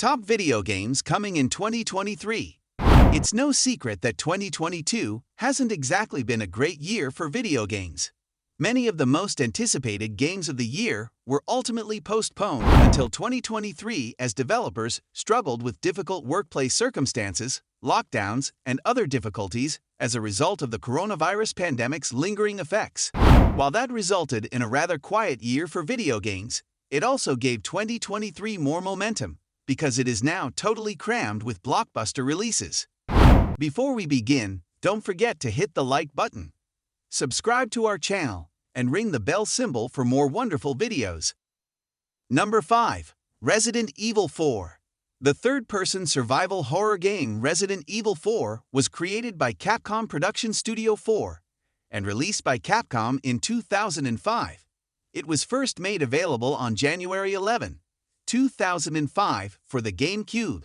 Top video games coming in 2023. It's no secret that 2022 hasn't exactly been a great year for video games. Many of the most anticipated games of the year were ultimately postponed until 2023 as developers struggled with difficult workplace circumstances, lockdowns, and other difficulties as a result of the coronavirus pandemic's lingering effects. While that resulted in a rather quiet year for video games, it also gave 2023 more momentum, because it is now totally crammed with blockbuster releases. Before we begin, don't forget to hit the like button, subscribe to our channel, and ring the bell symbol for more wonderful videos. Number 5. Resident Evil 4. The third-person survival horror game Resident Evil 4 was created by Capcom Production Studio 4 and released by Capcom in 2005. It was first made available on January 11, 2005 for the GameCube.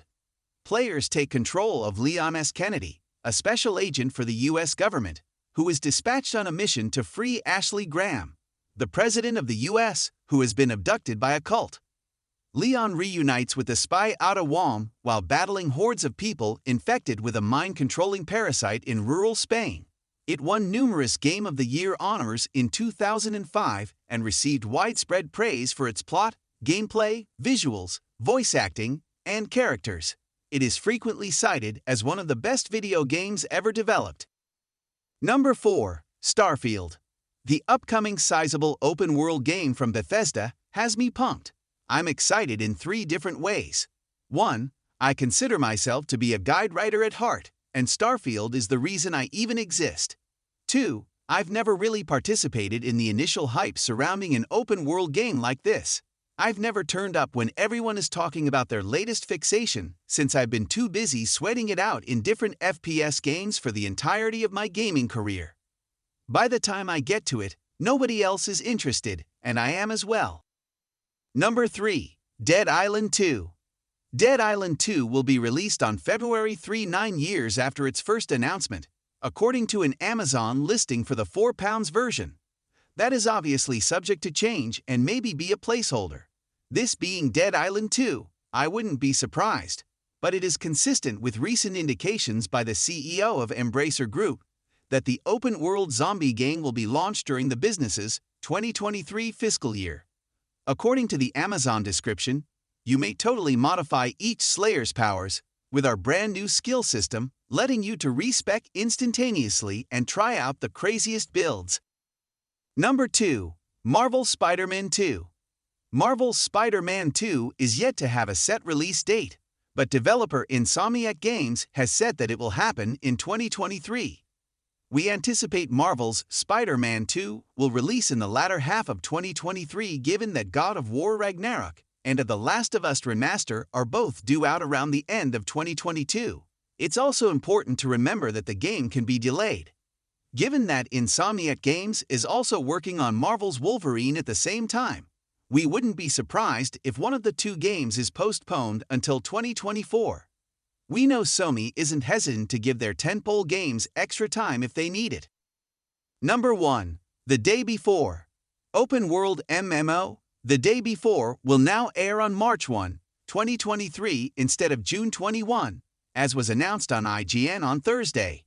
Players take control of Leon S. Kennedy, a special agent for the U.S. government, who is dispatched on a mission to free Ashley Graham, the president of the U.S., who has been abducted by a cult. Leon reunites with the spy Ada Wong while battling hordes of people infected with a mind-controlling parasite in rural Spain. It won numerous Game of the Year honors in 2005 and received widespread praise for its plot, gameplay, visuals, voice acting, and characters. It is frequently cited as one of the best video games ever developed. Number 4. Starfield. The upcoming sizable open-world game from Bethesda has me pumped. I'm excited in 3 different ways. 1. I consider myself to be a guide writer at heart, and Starfield is the reason I even exist. 2. I've never really participated in the initial hype surrounding an open-world game like this. I've never turned up when everyone is talking about their latest fixation, since I've been too busy sweating it out in different FPS games for the entirety of my gaming career. By the time I get to it, nobody else is interested, and I am as well. Number 3. Dead Island 2. Dead Island 2 will be released on February 3, 9 years after its first announcement, according to an Amazon listing for the £4 version. That is obviously subject to change and maybe be a placeholder. This being Dead Island 2, I wouldn't be surprised, but it is consistent with recent indications by the CEO of Embracer Group that the open-world zombie game will be launched during the business's 2023 fiscal year. According to the Amazon description, you may totally modify each Slayer's powers with our brand new skill system, letting you to respec instantaneously and try out the craziest builds. Number 2. Marvel Spider-Man 2. Marvel's Spider-Man 2 is yet to have a set release date, but developer Insomniac Games has said that it will happen in 2023. We anticipate Marvel's Spider-Man 2 will release in the latter half of 2023, given that God of War Ragnarok and The Last of Us Remaster are both due out around the end of 2022. It's also important to remember that the game can be delayed. Given that Insomniac Games is also working on Marvel's Wolverine at the same time, we wouldn't be surprised if one of the 2 games is postponed until 2024. We know Sony isn't hesitant to give their tentpole games extra time if they need it. Number 1. The Day Before. Open World MMO, The Day Before will now air on March 1, 2023 instead of June 21, as was announced on IGN on Thursday.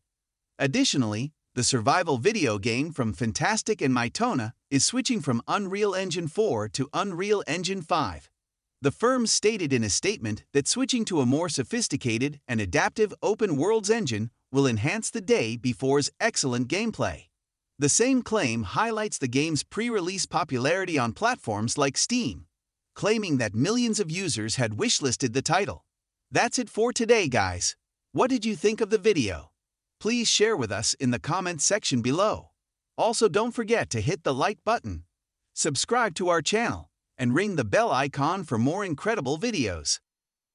Additionally, the survival video game from Fantastic and Mytona is switching from Unreal Engine 4 to Unreal Engine 5. The firm stated in a statement that switching to a more sophisticated and adaptive open worlds engine will enhance The Day Before's excellent gameplay. The same claim highlights the game's pre-release popularity on platforms like Steam, claiming that millions of users had wishlisted the title. That's it for today, guys. What did you think of the video? Please share with us in the comments section below. Also, don't forget to hit the like button, subscribe to our channel, and ring the bell icon for more incredible videos.